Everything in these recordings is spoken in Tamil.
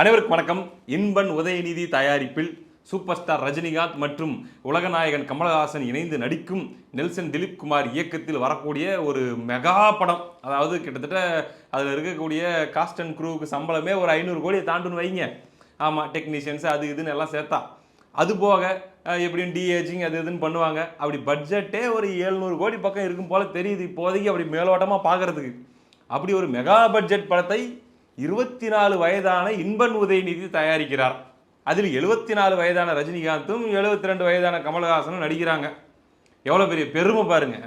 அனைவருக்கும் வணக்கம். இன்பன் உதயநிதி தயாரிப்பில் சூப்பர் ஸ்டார் ரஜினிகாந்த் மற்றும் உலகநாயகன் கமலஹாசன் இணைந்து நடிக்கும் நெல்சன் திலீப் குமார் இயக்கத்தில் வரக்கூடிய ஒரு மெகா படம். அதாவது கிட்டத்தட்ட அதில் இருக்கக்கூடிய காஸ்ட் அண்ட் க்ரூவுக்கு சம்பளமே ஒரு 500 கோடியை தாண்டுன்னு வைங்க. ஆமாம், டெக்னீஷியன்ஸ் அது இதுன்னு எல்லாம் சேர்த்தா. அது போக எப்படியும் டிஏஜிங் அது இதுன்னு பண்ணுவாங்க. அப்படி பட்ஜெட்டே ஒரு 700 கோடி பக்கம் இருக்கும் போல தெரியுது இப்போதைக்கு, அப்படி மேலோட்டமாக பார்க்கறதுக்கு. அப்படி ஒரு மெகா பட்ஜெட் படத்தை 24 வயதான இன்பன் உதயநிதி தயாரிக்கிறார். அதில் 74 வயதான ரஜினிகாந்தும் 72 வயதான கமலஹாசனும் நடிக்கிறாங்க. எவ்வளோ பெரிய பெருமை பாருங்க.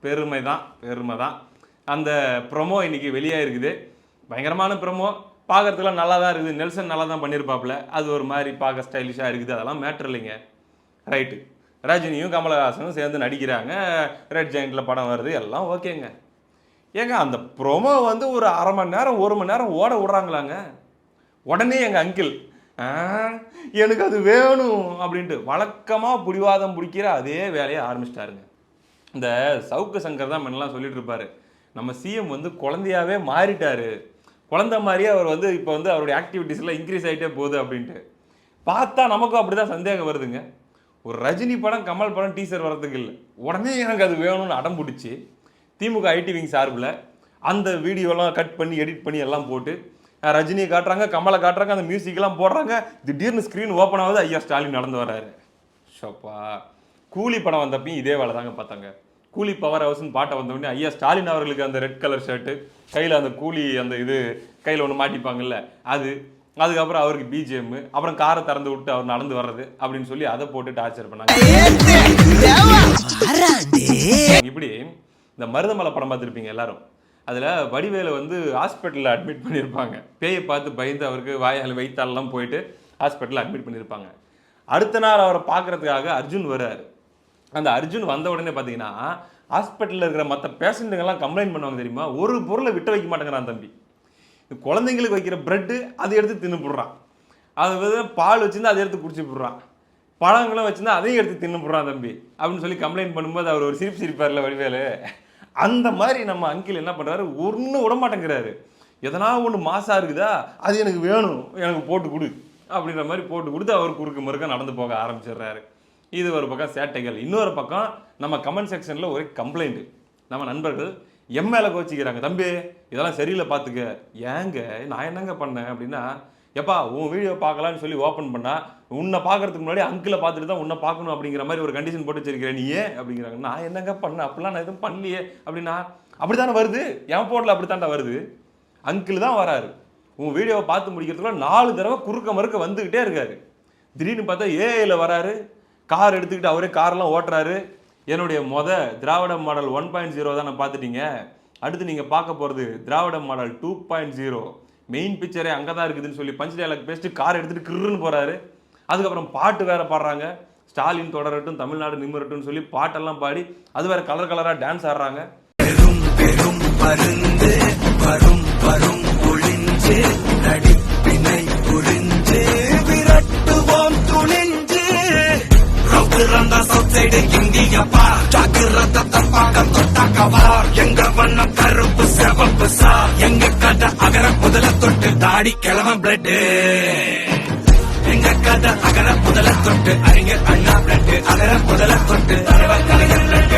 பெருமை தான். அந்த ப்ரொமோ இன்னைக்கு வெளியாயிருக்குது. பயங்கரமான ப்ரொமோ, பார்க்கறதுக்குலாம் நல்லா தான் இருக்குது. நெல்சன் நல்லா தான் பண்ணியிருப்பாப்புல. அது ஒரு மாதிரி பார்க்க ஸ்டைலிஷாக இருக்குது. அதெல்லாம் மேட்ரு இல்லைங்க. ரைட்டு, ரஜினியும் கமலஹாசனும் சேர்ந்து நடிக்கிறாங்க. ரெட் ஜெயிண்டில் படம் வருது, எல்லாம் ஓகேங்க. ஏங்க அந்த ப்ரொமோ ஒரு அரை மணி நேரம் 1 மணி நேரம் ஓட விட்றாங்களாங்க. உடனே எங்கள் அங்கிள் எனக்கு அது வேணும் அப்படின்ட்டு வழக்கமாக பிடிவாதம் பிடிக்கிற அதே வேலையை ஆரம்பிச்சிட்டாருங்க. இந்த சவுக்கு சங்கர் தான் முன்னெல்லாம் சொல்லிட்டு இருப்பாரு, நம்ம சிஎம் குழந்தையாவே மாறிட்டாரு, குழந்தை மாதிரியே அவர் இப்போ அவருடைய ஆக்டிவிட்டீஸ்லாம் இன்க்ரீஸ் ஆகிட்டே போகுது அப்படின்ட்டு. பார்த்தா நமக்கும் அப்படி தான் சந்தேகம் வருதுங்க. ஒரு ரஜினி படம் கமல் படம் டீசர் வர்றதுக்கு இல்லை, உடனே எனக்கு அது வேணும்னு அடம் பிடிச்சி திமுக ஐடி விங் சார்பில் அந்த வீடியோலாம் கட் பண்ணி எடிட் பண்ணி எல்லாம் போட்டு ரஜினியை காட்டுறாங்க, கமலை காட்டுறாங்க, அந்த மியூசிக்லாம் போடுறாங்க. திடீர்னு ஸ்க்ரீன் ஓப்பன் ஆகுது, ஐயா ஸ்டாலின் நடந்து வர்றாரு. ஷோப்பா, கூலி படம் வந்தப்பையும் இதே வேலை தாங்க பார்த்தாங்க. கூலி பவர் ஹவுஸ்ன்னு பாட்டை வந்தோடனே ஐயா ஸ்டாலின் அவர்களுக்கு அந்த ரெட் கலர் ஷர்ட்டு, கையில் அந்த கூலி அந்த இது கையில் ஒன்று மாட்டிப்பாங்கல்ல அது, அதுக்கப்புறம் அவருக்கு பிஜிஎம், அப்புறம் காரை திறந்து விட்டு அவர் நடந்து வர்றது அப்படின்னு சொல்லி அதை போட்டு டார்ச்சர் பண்ணாங்க. இப்படி இந்த மருதமலை படம் பார்த்துருப்பீங்க எல்லாரும். அதில் வடிவேலு ஹாஸ்பிட்டலில் அட்மிட் பண்ணியிருப்பாங்க. பேயை பார்த்து பயந்து அவருக்கு வாயால் வைத்தாலெல்லாம் போயிட்டு ஹாஸ்பிட்டலில் அட்மிட் பண்ணியிருப்பாங்க. அடுத்த நாள் அவரை பார்க்குறதுக்காக அர்ஜுன் வர்றாரு. அந்த அர்ஜுன் வந்த உடனே பார்த்தீங்கன்னா ஹாஸ்பிட்டலில் இருக்கிற மற்ற பேஷண்ட்டுங்கெல்லாம் கம்ப்ளைண்ட் பண்ணுவாங்க தெரியுமா, ஒரு பொருளை விட்டு வைக்க மாட்டேங்கிறான் தம்பி. குழந்தைங்களுக்கு வைக்கிற ப்ரெட்டு அதை எடுத்து தின்னு போடுறான், அது பால் வச்சுருந்தா அதை எடுத்து குடிச்சு போடுறான், பழங்களும் வச்சுருந்தா அதையும் எடுத்து தின்னு போடுறான் தம்பி அப்படின்னு சொல்லி கம்ப்ளைண்ட் பண்ணும்போது அவர் ஒரு சிரிப்பார்ல வடிவேலு. அந்த மாதிரி நம்ம அங்கிள் என்ன பண்ணுறாரு, ஒன்றும் விட மாட்டேங்கிறாரு. எதனா ஒன்று மாசாக இருக்குதா, அது எனக்கு வேணும், எனக்கு போட்டு கொடு அப்படின்ற மாதிரி போட்டு கொடுத்து அவர் குறுக்கு மறுக்க நடந்து போக ஆரம்பிச்சிடுறாரு. இது ஒரு பக்கம் சேட்டைகள். இன்னொரு பக்கம் நம்ம கமெண்ட் செக்ஷனில் ஒரே கம்ப்ளைண்ட்டு. நம்ம நண்பர்கள் எம்எல்ஏ கோச்சிக்கிறாங்க, தம்பி இதெல்லாம் சரியில்லை பார்த்துக்க. ஏங்க நான் என்னங்க பண்ணேன் அப்படின்னா, எப்பா உன் வீடியோ பார்க்கலான்னு சொல்லி ஓப்பன் பண்ணால் உன்னை பார்க்கறதுக்கு முன்னாடி அங்கிளை பார்த்துட்டு தான் உன்னை பார்க்கணும் அப்படிங்கிற மாதிரி ஒரு கண்டிஷன் போட்டு வச்சிருக்கிறேன், நீ ஏன் அப்படிங்கிறாங்க. நான் என்னங்க பண்ணேன், அப்படிலாம் நான் எதுவும் பண்ணலையே அப்படின்னா, அப்படி தானே வருது, என் போட்டில் அப்படி தாண்டா வருது, அங்கிள் தான் வராரு, உன் வீடியோவை பார்த்து முடிக்கிறதுக்குள்ள 4 தடவை குறுக்க மறுக்க வந்துக்கிட்டே இருக்காரு. திடீர்னு பார்த்தா ஏஐயில் வராரு, கார் எடுத்துக்கிட்டு அவரே காரெல்லாம் ஓட்டுறாரு. என்னுடைய திராவிட மாடல் 1.0 தான் நான் பார்த்துட்டீங்க, அடுத்து நீங்கள் பார்க்க போகிறது திராவிட மாடல் 2.0, மெயின் பிக்சரே அங்கே தான் இருக்குதுன்னு சொல்லி பஞ்ச் டயலாக் பேசிட்டு கார் எடுத்துகிட்டு கிருன்னு போகிறாரு. அதுக்கப்புறம் பாட்டு வேறு பாடுறாங்க, ஸ்டாலின் தொடரட்டும் தமிழ்நாடு நிமிரட்டும் சொல்லி பாட்டெல்லாம் பாடி அது வேறு கலர் கலராக டான்ஸ் ஆடுறாங்க. தாடி கிளம்ப பிளட் எங்க கதை அகர முதல தொட்டு அறிஞர் அண்ணா பிளட் அகர முதல தொட்டு தலைவர் கலைஞர் பிளட்.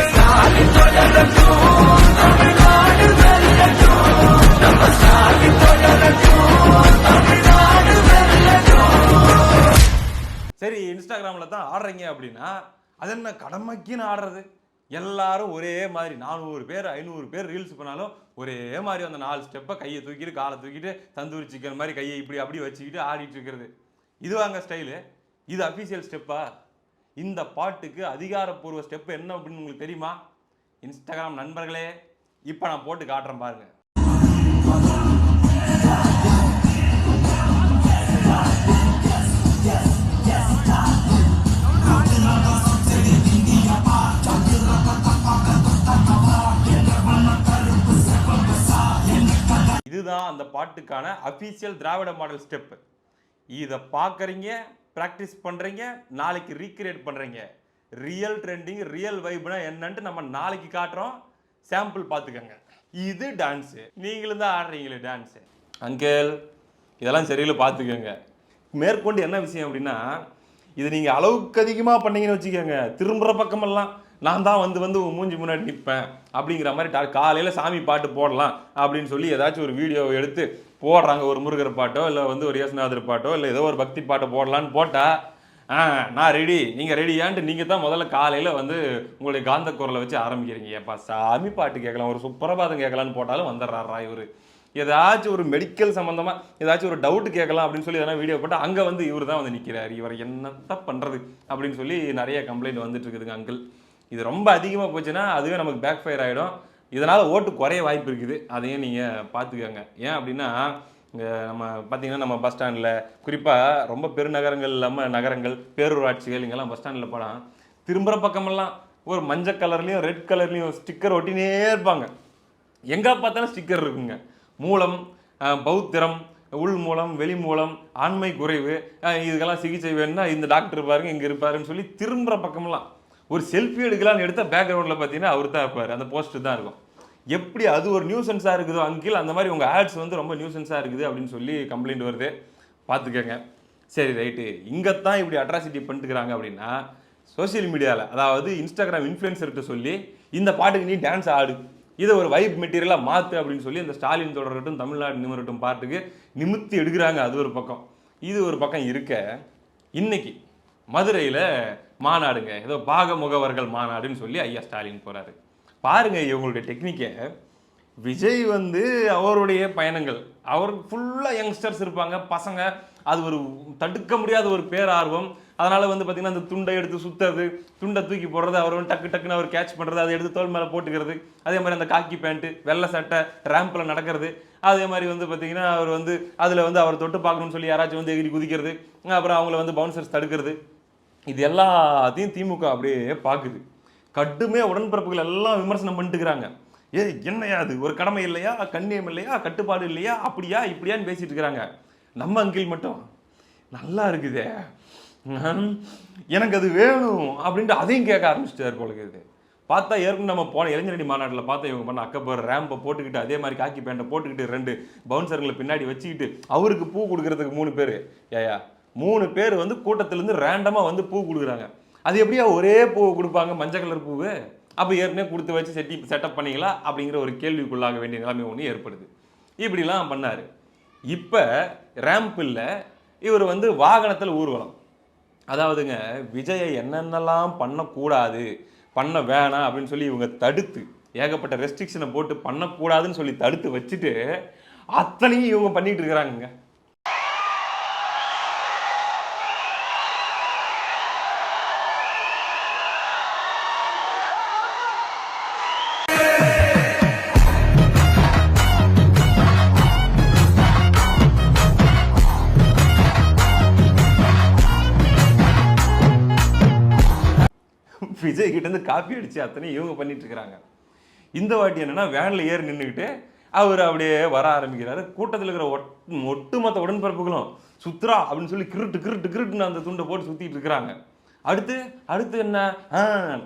சரி, இன்ஸ்டாகிராமில் தான் ஆடுறீங்க அப்படின்னா அது என்ன கடமைக்குன்னு ஆடுறது? எல்லாரும் ஒரே மாதிரி 400 பேர் 500 பேர் ரீல்ஸ் பண்ணாலும் ஒரே மாதிரி அந்த 4 ஸ்டெப்பை கையை தூக்கிட்டு காலை தூக்கிட்டு தந்தூரி சிக்கன் மாதிரி கையை இப்படி அப்படி வச்சுக்கிட்டு ஆடிட்டு இருக்கிறது, இது வாங்க ஸ்டைலு? இது அஃபீஷியல் ஸ்டெப்பா? இந்த பாட்டுக்கு அதிகாரப்பூர்வ ஸ்டெப்பு என்ன அப்படின்னு உங்களுக்கு தெரியுமா? இன்ஸ்டாகிராம் நண்பர்களே, இப்போ நான் போட்டு காட்டுறேன் பாருங்க. இதுதான் அந்த பாட்டுக்கான அஃபீஷியல் திராவிட மாடல் ஸ்டெப்பு. இதை பார்க்குறீங்க, ப்ராக்டிஸ் பண்ணுறீங்க, நாளைக்கு ரீக்ரியேட் பண்ணுறீங்க. ரியல் ட்ரெண்டிங் ரியல் வைப்னா என்னன்ட்டு நம்ம நாளைக்கு காட்டுறோம், சாம்பிள் பார்த்துக்கோங்க. இது டான்ஸு, நீங்களும் தான் ஆடுறீங்களே டான்ஸு. அங்கிள் இதெல்லாம் சரியில்லை, பார்த்துக்கோங்க. மேற்கொண்டு என்ன விஷயம் அப்படின்னா, இது நீங்கள் அளவுக்கு அதிகமாக பண்ணீங்கன்னு வச்சுக்கோங்க, திரும்புகிற பக்கமெல்லாம் நான் தான் வந்து மூஞ்சி முன்னாடி நிற்பேன் அப்படிங்கிற மாதிரி காலையில் சாமி பாட்டு போடலாம் அப்படின்னு சொல்லி ஏதாச்சும் ஒரு வீடியோவை எடுத்து போடுறாங்க. ஒரு முருகர் பாட்டோ இல்லை வந்து ஒரு இயேசுநாதர் பாட்டோ இல்லை ஏதோ ஒரு பக்தி பாட்டை போடலான்னு போட்டால் நான் ரெடி, நீங்கள் ரெடியான்ட்டு நீங்கள் தான் முதல்ல காலையில் வந்து உங்களுடைய காந்த குரலை வச்சு ஆரம்பிக்கிறீங்க. ஏப்பா சாமி பாட்டு கேட்கலாம், ஒரு சுப்பிரபாதம் கேட்கலான்னு போட்டாலும் வந்துடுறாரா இவர். ஏதாச்சும் ஒரு மெடிக்கல் சம்மந்தமாக ஏதாச்சும் ஒரு டவுட் கேட்கலாம் அப்படின்னு சொல்லி எதனா வீடியோ போட்டால் அங்கே வந்து இவர் தான் வந்து நிற்கிறார். இவர் என்னத்தான் பண்ணுறது அப்படின்னு சொல்லி நிறைய கம்ப்ளைண்ட் வந்துட்டு இருக்குதுங்க அங்கிள். இது ரொம்ப அதிகமாக போச்சுன்னா அதுவே நமக்கு பேக் ஃபயர் ஆகிடும். இதனால் ஓட்டு குறைய வாய்ப்பு இருக்குது. அதையும் நீங்கள் பார்த்துக்கோங்க. ஏன் அப்படின்னா நம்ம பார்த்தீங்கன்னா நம்ம பஸ் ஸ்டாண்டில் குறிப்பாக ரொம்ப பெருநகரங்கள் இல்லாமல் நகரங்கள் பேரூராட்சிகள் இங்கெல்லாம் பஸ் ஸ்டாண்டில் போனால் திரும்புகிற பக்கமெல்லாம் ஒரு மஞ்சள் கலர்லேயும் ரெட் கலர்லேயும் ஸ்டிக்கர் ஒட்டினே இருப்பாங்க. எங்கே பார்த்தாலும் ஸ்டிக்கர் இருக்குங்க. மூலம், பௌத்திரம், உள் மூலம், வெளி மூலம், ஆண்மை குறைவு, இதுக்கெல்லாம் சிகிச்சை வேணும்னா இந்த டாக்டர் பாருங்க இங்கே இருப்பாருன்னு சொல்லி திரும்புகிற பக்கமெல்லாம் ஒரு செல்ஃபி எடுக்கலான்னு எடுத்தால் பேக்ரவுண்டில் பார்த்தீங்கன்னா அவர் தான் இருப்பார், அந்த போஸ்டர் தான் இருக்கும். எப்படி அது ஒரு நியூசன்ஸாக இருக்குதோ அங்கில் அந்த மாதிரி உங்கள் ஆட்ஸ் வந்து ரொம்ப நியூசன்ஸாக இருக்குது அப்படின்னு சொல்லி கம்ப்ளைண்ட் வருது. பார்த்துக்கங்க. சரி ரைட்டு, இங்கே தான் இப்படி அட்ராசிட்டி பண்ணிட்டுக்கிறாங்க அப்படின்னா சோசியல் மீடியாவில் அதாவது இன்ஸ்டாகிராம் இன்ஃப்ளூயன்சர்கிட்ட சொல்லி இந்த பாட்டுக்கு நீ டான்ஸ் ஆடு, இதை ஒரு வைப் மெட்டீரியலாக மாற்று அப்படின்னு சொல்லி இந்த ஸ்டாலின் தொடரட்டும் தமிழ்நாடு நிமிரட்டும் பாட்டுக்கு நிமித்தி எடுக்கிறாங்க. அது ஒரு பக்கம். இது ஒரு பக்கம் இருக்க, இன்னைக்கு மதுரையில் மாநாடுங்க, ஏதோ பாக முகவர்கள் மாநாடுன்னு சொல்லி ஐயா ஸ்டாலின் போகிறாரு. பாருங்க இவங்களுடைய டெக்னிக்கை. விஜய் வந்து அவருடைய பயணங்கள், அவர் ஃபுல்லாக யங்ஸ்டர்ஸ் இருப்பாங்க, பசங்க, அது ஒரு தடுக்க முடியாத ஒரு பேரார்வம். அதனால் வந்து பார்த்திங்கன்னா அந்த துண்டை எடுத்து சுற்றுறது, துண்டை தூக்கி போடுறது, அவர் வந்து டக்கு டக்குன்னு அவர் கேட்ச் பண்ணுறது, அதை எடுத்து தோல் மேலே போட்டுக்கிறது, அதே மாதிரி அந்த காக்கி பேண்ட்டு வெள்ளை சட்டை ரேம்பில் நடக்கிறது, அதே மாதிரி வந்து பார்த்திங்கன்னா அவர் வந்து அதில் வந்து அவர் தொட்டு பார்க்கணும்னு சொல்லி யாராச்சும் வந்து எகிரி குதிக்கிறது, அப்புறம் அவங்கள வந்து பவுன்சர்ஸ் தடுக்கிறது, இது எல்லாத்தையும் திமுக அப்படியே பார்க்குது. கட்டுமே உடன்பிறப்புகள் எல்லாம் விமர்சனம் பண்ணிட்டுக்கிறாங்க. என்னையா அது ஒரு கடமை இல்லையா, கண்ணியம் இல்லையா, கட்டுப்பாடு இல்லையா, அப்படியா இப்படியான்னு பேசிட்டு இருக்கிறாங்க. நம்ம அங்கிள் மட்டும் நல்லா இருக்குதே, எனக்கு அது வேணும் அப்படின்ட்டு அதையும் கேட்க ஆரம்பிச்சிட்டாரு போல இருக்குது. பார்த்தா ஏற்கனவே நம்ம போன இளைஞரணி மாநாட்டில் பார்த்தா இவங்க பண்ண அக்கப்போர் ரேம்பை போட்டுக்கிட்டு அதே மாதிரி காக்கி பேண்ட்டை போட்டுக்கிட்டு 2 பவுன்சர்களை பின்னாடி வச்சுக்கிட்டு அவருக்கு பூ கொடுக்கறதுக்கு 3 பேர். ஏயா 3 பேர் வந்து கூட்டத்திலேருந்து ரேண்டமாக வந்து பூ கொடுக்குறாங்க. அது எப்படியா ஒரே பூவை கொடுப்பாங்க, மஞ்சள் கலர் பூவு? அப்போ ஏற்கனவே கொடுத்து வச்சு செட்டப் பண்ணிங்களா அப்படிங்கிற ஒரு கேள்விக்குள்ளாக வேண்டிய நிலைமை ஒன்று ஏற்படுது. இப்படிலாம் பண்ணார். இப்போ ரேம்ப் இல்லை, இவர் வந்து வாகனத்தில் ஊர்வலம். அதாவதுங்க விஜயை என்னென்னலாம் பண்ணக்கூடாது, பண்ண வேணாம் அப்படின்னு சொல்லி இவங்க தடுத்து ஏகப்பட்ட ரெஸ்ட்ரிக்ஷனை போட்டு பண்ணக்கூடாதுன்னு சொல்லி தடுத்து வச்சுட்டு அத்தனையும் இவங்க பண்ணிட்டு இருக்கிறாங்க. விஜய் கிட்ட இருந்து காப்பி அடிச்சு அத்தனை இவங்க பண்ணிட்டு இருக்கிறாங்க. இந்த வாட்டி என்னன்னா வேன்ல ஏறி நின்றுக்கிட்டு அவர் அப்படியே வர ஆரம்பிக்கிறாரு. கூட்டத்தில் இருக்கிற ஒட்டுமொத்த உடன்பிறப்புகளும் சுத்ரா அப்படின்னு சொல்லி கிருட்டுன்னு அந்த துண்டை போட்டு சுத்திட்டு இருக்கிறாங்க. அடுத்து என்ன,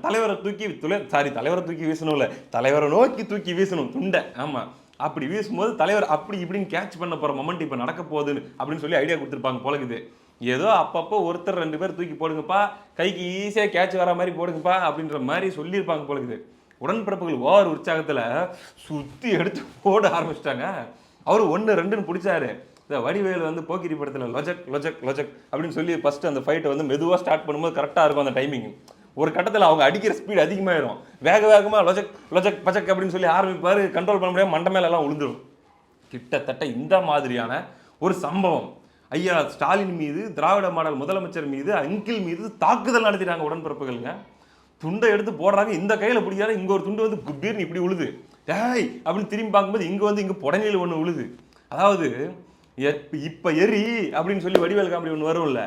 தலைவரை தூக்கி வீசணும்ல, தலைவரை நோக்கி தூக்கி வீசணும் துண்டை. ஆமா, அப்படி வீசும்போது தலைவர் அப்படி இப்படின்னு கேட்ச் பண்ண போற மொமெண்ட் இப்ப நடக்க போகுதுன்னு அப்படின்னு சொல்லி ஐடியா கொடுத்துருப்பாங்க போலக்குது. ஏதோ அப்பப்போ ஒருத்தர் 2 பேர் தூக்கி போடுங்கப்பா, கைக்கு ஈஸியாக கேட்ச் வர மாதிரி போடுங்கப்பா அப்படின்ற மாதிரி சொல்லியிருப்பாங்க போலக்குது. உடன்பிறப்புகள் ஓவர் உற்சாகத்தில் சுற்றி எடுத்து போட ஆரம்பிச்சிட்டாங்க. அவர் 1 2ன்னு பிடிச்சாரு. இந்த வடிவேல் வந்து போக்கிரி படத்தில் லொஜக் அப்படின்னு சொல்லி ஃபர்ஸ்ட் அந்த ஃபைட்டை வந்து மெதுவாக ஸ்டார்ட் பண்ணும்போது கரெக்டாக இருக்கும் அந்த டைமிங். ஒரு கட்டத்தில் அவங்க அடிக்கிற ஸ்பீடு அதிகமாகிடும், வேகமாக லொஜக் பச்சக் அப்படின்னு சொல்லி ஆரம்பிப்பார். கண்ட்ரோல் பண்ண முடியாமல் மண்டை மேல எல்லாம் விழுந்துடும். கிட்டத்தட்ட இந்த மாதிரியான ஒரு சம்பவம் ஐயா ஸ்டாலின் மீது, திராவிட மாடல் முதலமைச்சர் மீது, அங்கிள் மீது தாக்குதல் நடத்திட்டாங்க உடன்பிறப்புகளுங்க. துண்டை எடுத்து போடுறாங்க, இந்த கையில் பிடிக்காத இங்கே ஒரு துண்டு வந்து குப்பீர்னு இப்படி உழுது. டேய் அப்படின்னு திரும்பி பார்க்கும்போது இங்கே புடனையில் ஒன்று உழுது. அதாவது இப்போ எரி அப்படின்னு சொல்லி வடிவேல் காமெடி ஒன்று வரும்ல,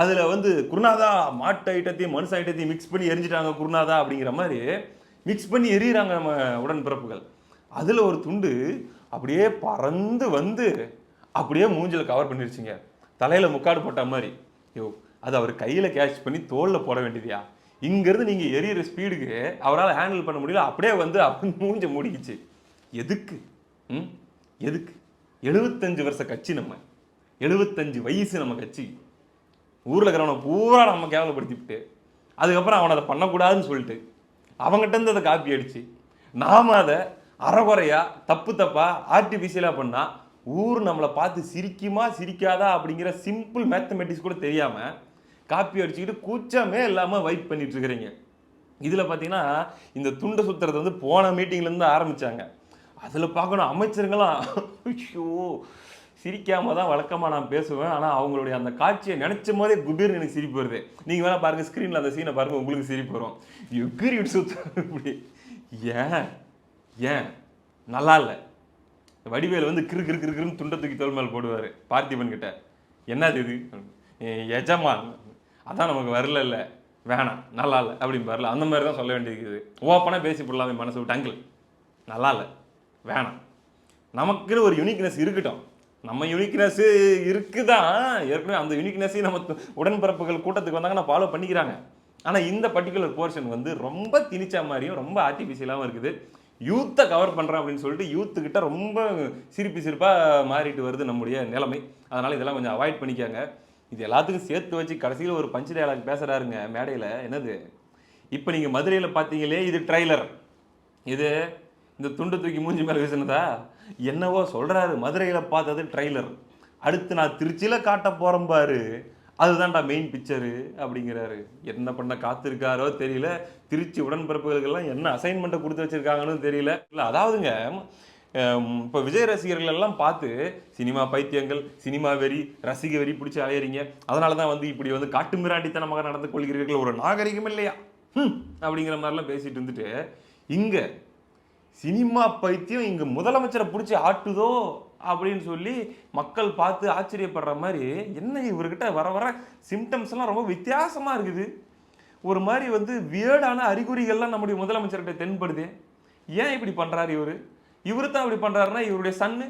அதில் வந்து குருநாதா மாட்டு ஐட்டத்தையும் மனுஷ ஐட்டத்தையும் மிக்ஸ் பண்ணி எரிஞ்சிட்டாங்க குருநாதா அப்படிங்கிற மாதிரி மிக்ஸ் பண்ணி எரியிறாங்க நம்ம உடன்பிறப்புகள். அதில் ஒரு துண்டு அப்படியே பறந்து வந்து அப்படியே மூஞ்சில் கவர் பண்ணிருச்சுங்க, தலையில் முக்காடு போட்ட மாதிரி. அது அவர் கையில் கேட்ச் பண்ணி தோளில் போட வேண்டியதியா? இங்கேருந்து நீங்கள் எரியிற ஸ்பீடுக்கு அவரால் ஹேண்டில் பண்ண முடியல, அப்படியே வந்து அப்படி மூஞ்ச மூடிக்குச்சு. எதுக்கு 75 வருஷ கட்சி நம்ம, 75 வயசு நம்ம கட்சி. ஊரில் இருக்கிறவனை பூரா நம்ம கேவலப்படுத்திவிட்டு அதுக்கப்புறம் அவனை அதை பண்ணக்கூடாதுன்னு சொல்லிட்டு அவங்ககிட்ட இருந்து அதை காப்பி அடிச்சு நாம அதை அறகுறையா தப்பா ஆர்டிஃபிஷியலாக பண்ணா ஊர் நம்மளை பார்த்து சிரிக்குமா சிரிக்காதா அப்படிங்கிற சிம்பிள் மேத்தமெட்டிக்ஸ் கூட தெரியாம காப்பி அடிச்சுக்கிட்டு கூச்சமே இல்லாமல் வைப் பண்ணிட்டு இருக்கிறீங்க. இதில் பார்த்தீங்கன்னா இந்த துண்டை சுத்துறது வந்து போன மீட்டிங்லேருந்து ஆரம்பிச்சாங்க. அதில் பார்க்கணும் அமைச்சருங்களாம் ஐயோ சிரிக்காம தான் வழக்கமாக நான் பேசுவேன், ஆனால் அவங்களுடைய அந்த காட்சியை நினைச்ச போதே குபீர்னு எனக்கு சிரிப்பு வருது. நீங்கள் வேணா பாருங்க ஸ்க்ரீனில் அந்த சீனை பாருங்க, உங்களுக்கு சிரிப்பு வரும். எகிரி சுத்த இப்படி ஏன் ஏன் நல்லா இல்லை. வடிவேல் வந்து கிருன்னு துண்டை தூக்கி தோல் மேல் போடுவார் பார்த்திபன் கிட்ட. என்னது இது எஜமான் அதான் நமக்கு வரல இல்லை வேணாம் நல்லா இல்லை அப்படின்னு வரல. அந்த மாதிரி தான் சொல்ல வேண்டியிருக்குது. ஓப்பனாக பேசி போடலாமே மனசு விட்டு அங்கிள் நல்லா இல்லை வேணாம். நமக்குன்னு ஒரு யூனிக்னஸ் இருக்கட்டும். நம்ம யூனிக்னஸ் இருக்குதான், ஏற்கனவே அந்த யூனிக்னஸையும் நம்ம உடன்பிறப்புகள் கூட்டத்துக்கு வந்தாங்கன்னா ஃபாலோ பண்ணிக்கிறாங்க. ஆனால் இந்த பர்டிகுலர் போர்ஷன் வந்து ரொம்ப திணிச்சா மாதிரியும் ரொம்ப ஆர்டிஃபிஷியலாகவும் இருக்குது. யூத்தை கவர் பண்ணுறேன் அப்படின்னு சொல்லிட்டு யூத்துக்கிட்ட ரொம்ப சிரிப்பாக மாறிட்டு வருது நம்முடைய நிலைமை. அதனால் இதெல்லாம் கொஞ்சம் அவாய்ட் பண்ணிக்காங்க. இது எல்லாத்துக்கும் சேர்த்து வச்சு கடைசியில் ஒரு பஞ்சு டயலாக் பேசுகிறாருங்க மேடையில். என்னது இப்போ நீங்கள் மதுரையில் பார்த்தீங்களே இது ட்ரைலர், இது இந்த துண்டு தூக்கி மூஞ்சி மேலே வீசினதா என்னவோ சொல்கிறாரு. மதுரையில் பார்த்தது ட்ரைலர், அடுத்து நான் திருச்சியில் காட்ட போகிறேன் பாரு அதுதான்டா மெயின் பிக்சரு அப்படிங்கிறாரு. என்ன பண்ண காத்திருக்காரோ தெரியல. திருச்சி உடன்பிறப்புகளுக்கெல்லாம் என்ன அசைன்மெண்ட்டை கொடுத்து வச்சிருக்காங்கன்னு தெரியல. இல்லை அதாவதுங்க இப்போ விஜய் ரசிகர்கள் எல்லாம் பார்த்து சினிமா பைத்தியங்கள் சினிமா வெறி ரசிக வெறி பிடிச்சி அலையிறீங்க, அதனால தான் வந்து இப்படி வந்து காட்டு மிராண்டித்தனமாக நடந்து கொள்கிறீர்கள், ஒரு நாகரிகம் இல்லையா அப்படிங்கிற மாதிரிலாம் பேசிட்டு இருந்துட்டு இங்கே சினிமா பைத்தியம் இங்கே முதலமைச்சரை பிடிச்சி ஆட்டுதோ அப்படின்னு சொல்லி மக்கள் பார்த்து ஆச்சரியப்படுற மாதிரி என்ன இவர்கிட்ட வர சிம்டம்ஸ்லாம் ரொம்ப வித்தியாசமாக இருக்குது. ஒரு மாதிரி வந்து வியர்டான அறிகுறிகள்லாம் நம்முடைய முதலமைச்சர்கிட்ட தென்படுது. ஏன் இப்படி பண்ணுறாரு இவர் தான் இப்படி பண்ணுறாருன்னா இவருடைய சன்னு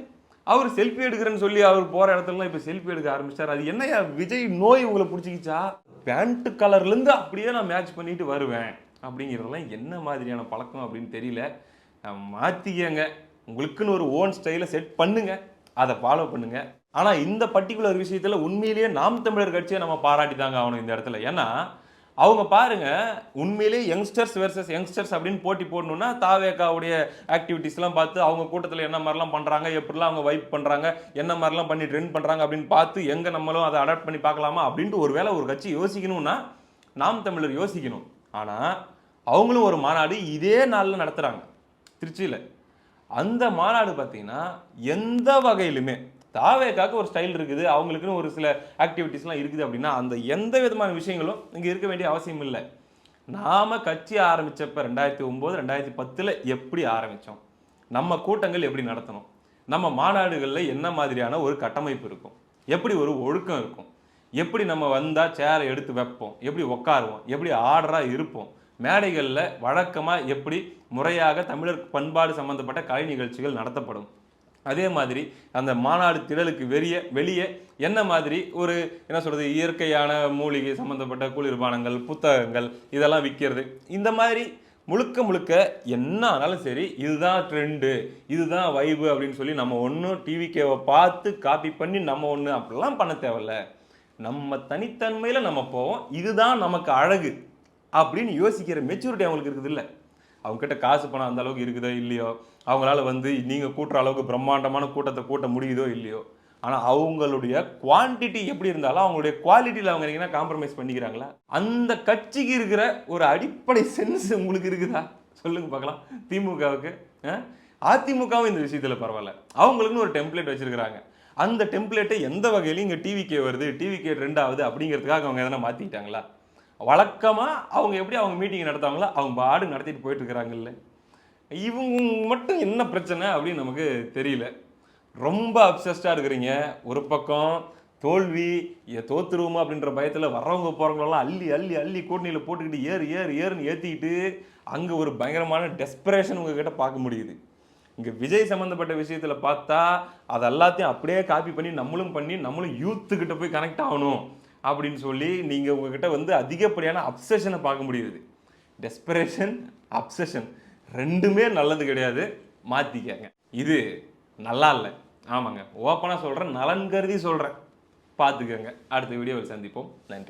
அவர் செல்ஃபி எடுக்கிறேன்னு சொல்லி அவர் போகிற இடத்துலலாம் இப்போ செல்ஃபி எடுக்க ஆரம்பிச்சார். அது என்னையா விஜய் நோய் உங்களை பிடிச்சிக்கிச்சா? பேண்ட்டு கலர்லேருந்து அப்படியே நான் மேட்ச் பண்ணிட்டு வருவேன் அப்படிங்கிறதெல்லாம் என்ன மாதிரியான பழக்கம் அப்படின்னு தெரியல. மாற்றிக்கங்க, உங்களுக்குன்னு ஒரு ஓன் ஸ்டைலை செட் பண்ணுங்க, அதை ஃபாலோ பண்ணுங்க. ஆனால் இந்த பர்டிகுலர் விஷயத்தில் உண்மையிலேயே நாம் தமிழர் கட்சியை நம்ம பாராட்டி தாங்க ஆகணும் இந்த இடத்துல. ஏன்னா அவங்க பாருங்க உண்மையிலேயே யங்ஸ்டர்ஸ் வெர்சஸ் யங்ஸ்டர்ஸ் அப்படின்னு போட்டி போடணும்னா தாவேக்காவுடைய ஆக்டிவிட்டிஸ்லாம் பார்த்து அவங்க கூட்டத்தில் என்ன மாதிரிலாம் பண்ணுறாங்க, எப்படிலாம் அவங்க வைப் பண்ணுறாங்க, என்ன மாதிரிலாம் பண்ணி ட்ரெண்ட் பண்ணுறாங்க அப்படின்னு பார்த்து எங்கே நம்மளும் அதை அடாப்ட் பண்ணி பார்க்கலாமா அப்படின்ட்டு ஒரு வேளை ஒரு கட்சி யோசிக்கணும்னா நாம் தமிழர் யோசிக்கணும். ஆனால் அவங்களும் ஒரு மாநாடு இதே நாளில் நடத்துகிறாங்க திருச்சியில். அந்த மாநாடு பார்த்தீங்கன்னா எந்த வகையிலுமே தாவேக்காக்கு ஒரு ஸ்டைல் இருக்குது, அவங்களுக்குன்னு ஒரு சில ஆக்டிவிட்டிஸ்லாம் இருக்குது அப்படின்னா அந்த எந்த விதமான விஷயங்களும் இங்கே இருக்க வேண்டிய அவசியம் இல்லை. நாம் கட்சி ஆரம்பித்தப்போ 2009 2010 எப்படி ஆரம்பித்தோம், நம்ம கூட்டங்கள் எப்படி நடத்தணும், நம்ம மாநாடுகளில் என்ன மாதிரியான ஒரு கட்டமைப்பு இருக்கும், எப்படி ஒரு ஒழுக்கம் இருக்கும், எப்படி நம்ம வந்தால் சேரை எடுத்து வைப்போம், எப்படி உட்காருவோம், எப்படி ஆர்டராக இருப்போம், மேடைகளில் வழக்கமாக எப்படி முறையாக தமிழர் பண்பாடு சம்பந்தப்பட்ட கலை நிகழ்ச்சிகள் நடத்தப்படும், அதே மாதிரி அந்த மாநாடு திடலுக்கு வெளியே என்ன மாதிரி ஒரு என்ன சொல்கிறது இயற்கையான மூலிகை சம்மந்தப்பட்ட குளிர்பானங்கள் புத்தகங்கள் இதெல்லாம் விற்கிறது, இந்த மாதிரி முழுக்க என்ன ஆனாலும் சரி இதுதான் ட்ரெண்டு இதுதான் வைபு அப்படின்னு சொல்லி நம்ம ஒன்றும் டிவிக்கேவை பார்த்து காப்பி பண்ணி நம்ம ஒன்று அப்படிலாம் பண்ண தேவையில்ல. நம்ம தனித்தன்மையில் நம்ம போவோம், இதுதான் நமக்கு அழகு அப்படின்னு யோசிக்கிற மெச்சூரிட்டி அவங்களுக்கு இருக்குது. இல்லை அவங்ககிட்ட காசு பணம் அந்த அளவுக்கு இருக்குதோ இல்லையோ, அவங்களால வந்து நீங்கள் கூட்டுற அளவுக்கு பிரம்மாண்டமான கூட்டத்தை கூட்ட முடியுதோ இல்லையோ, ஆனால் அவங்களுடைய குவான்டிட்டி எப்படி இருந்தாலும் அவங்களுடைய குவாலிட்டியில் அவங்க என்னன்னா காம்ப்ரமைஸ் பண்ணிக்கிறாங்களா? அந்த கட்சிக்கு இருக்கிற ஒரு அடிப்படை சென்ஸ் உங்களுக்கு இருக்குதா சொல்லுங்க பார்க்கலாம். திமுகவுக்கு அதிமுகவும் இந்த விஷயத்தில் பரவாயில்ல, அவங்களுக்குன்னு ஒரு டெம்ப்ளேட் வச்சிருக்கிறாங்க. அந்த டெம்ப்ளேட்டை எந்த வகையிலையும் இங்கே டிவிக்கே வருது டிவிக்கே ட்ரெண்ட் ஆகுது அப்படிங்கிறதுக்காக அவங்க எதனா மாற்றிக்கிட்டாங்களா? வழக்கமாக அவங்க எப்படி அவங்க மீட்டிங் நடத்தாங்களோ அவங்க பாடு நடத்திட்டு போயிட்டு இருக்கிறாங்கல்ல. இவங்க மட்டும் என்ன பிரச்சனை அப்படின்னு நமக்கு தெரியல. ரொம்ப அப்சஸ்டாக இருக்கிறீங்க. ஒரு பக்கம் தோல்வி தோத்துருவோமா அப்படின்ற பயத்தில் வர்றவங்க போகிறவங்களெல்லாம் அள்ளி கூட்டணியில் போட்டுக்கிட்டு ஏறுன்னு ஏற்றிக்கிட்டு அங்கே ஒரு பயங்கரமான டெஸ்பரேஷன் உங்ககிட்ட பார்க்க முடியுது. இங்கே விஜய் சம்மந்தப்பட்ட விஷயத்தில் பார்த்தா அது எல்லாத்தையும் அப்படியே காப்பி பண்ணி நம்மளும் யூத்துக்கிட்ட போய் கனெக்ட் ஆகணும் அப்படின்னு சொல்லி நீங்கள் உங்ககிட்ட வந்து அதிகப்படியான அப்சஷனை பார்க்க முடியுது. டெஸ்பரேஷன் அப்சஷன் ரெண்டுமே நல்லது கிடையாது, மாற்றிக்கங்க. இது நல்லா இல்லை. ஆமாங்க, ஓப்பனாக சொல்கிறேன், நலன் கருதி சொல்கிறேன். பார்த்துக்கோங்க. அடுத்த வீடியோவில் சந்திப்போம். நன்றி.